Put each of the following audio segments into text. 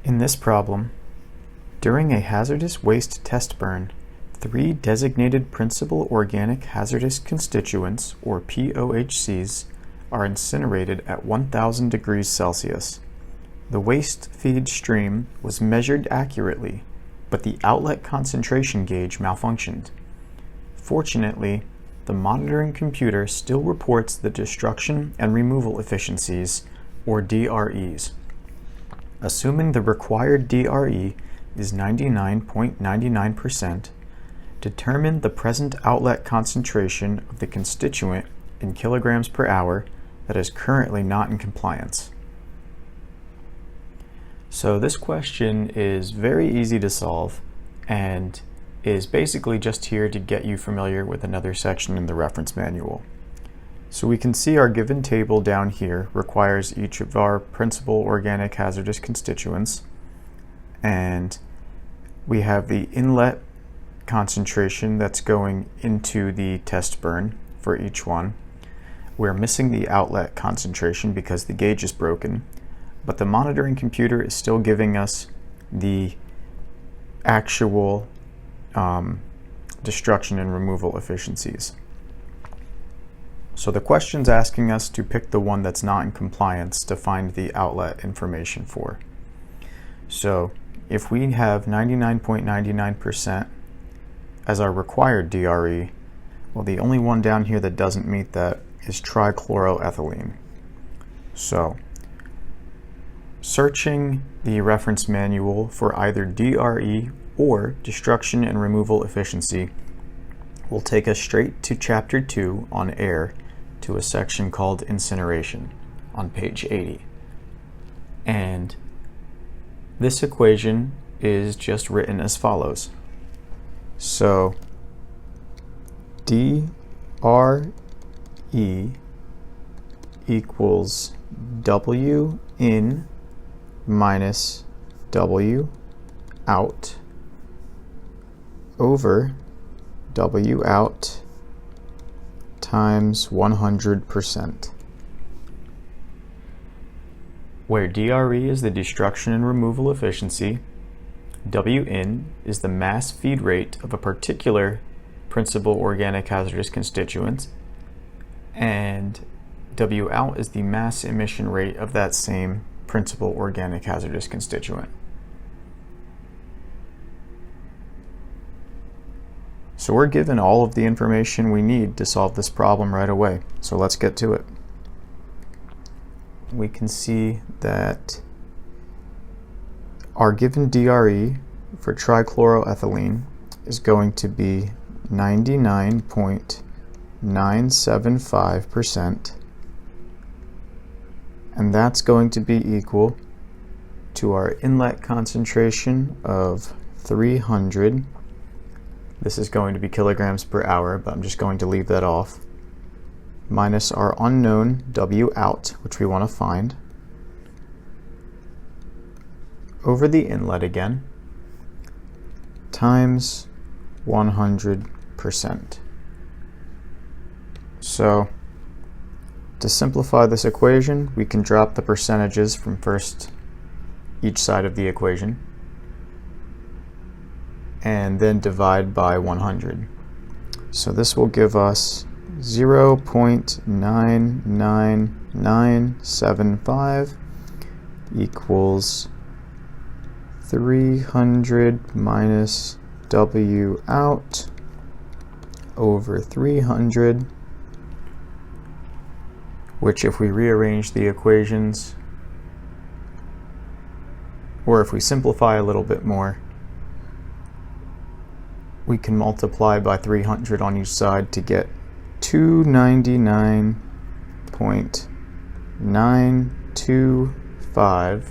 In this problem, during a hazardous waste test burn, 3 designated Principal Organic Hazardous Constituents, or POHCs, are incinerated at 1000 degrees Celsius. The waste feed stream was measured accurately, but the outlet concentration gauge malfunctioned. Fortunately, the monitoring computer still reports the destruction and removal efficiencies, or DREs. Assuming the required DRE is 99.99%, determine the present outlet concentration of the constituent in kilograms per hour that is currently not in compliance. So this question is very easy to solve and is basically just here to get you familiar with another section in the reference manual. So we can see our given table down here requires each of our principal organic hazardous constituents, and we have the inlet concentration that's going into the test burn for each one. We're missing the outlet concentration because the gauge is broken, but the monitoring computer is still giving us the actual destruction and removal efficiencies. So the question's asking us to pick the one that's not in compliance to find the outlet information for. So if we have 99.99% as our required DRE, well, the only one down here that doesn't meet that is trichloroethylene. So searching the reference manual for either DRE or destruction and removal efficiency will take us straight to Chapter 2 on air to a section called incineration on page 80. And this equation is just written as follows. So DRE equals W in minus W out over W out times 100%. Where DRE is the destruction and removal efficiency, W in is the mass feed rate of a particular principal organic hazardous constituent, and W out is the mass emission rate of that same principal organic hazardous constituent. So we're given all of the information we need to solve this problem right away. So let's get to it. We can see that our given DRE for trichloroethylene is going to be 99.975%, and that's going to be equal to our inlet concentration of 300. This is going to be kilograms per hour, but I'm just going to leave that off, minus our unknown W out, which we want to find, over the inlet again, times 100%. So to simplify this equation, we can drop the percentages from each side of the equation, and then divide by 100. So this will give us 0.99975 equals 300 minus W out over 300, which if we rearrange the equations, or if we simplify a little bit more, we can multiply by 300 on each side to get 299.925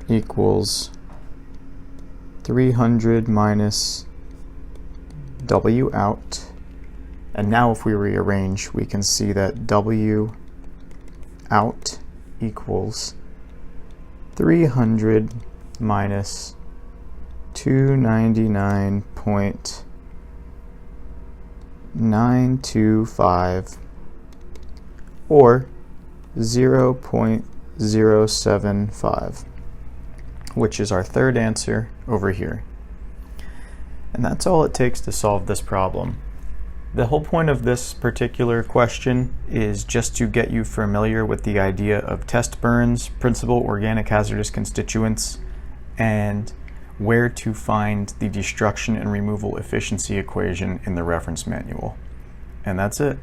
equals 300 minus W out. And now if we rearrange, we can see that W out equals 300 minus 299.925, or 0.075. which is our third answer over here. And that's all it takes to solve this problem. The whole point of this particular question is just to get you familiar with the idea of test burns, principal organic hazardous constituents, and where to find the destruction and removal efficiency equation in the reference manual. And that's it.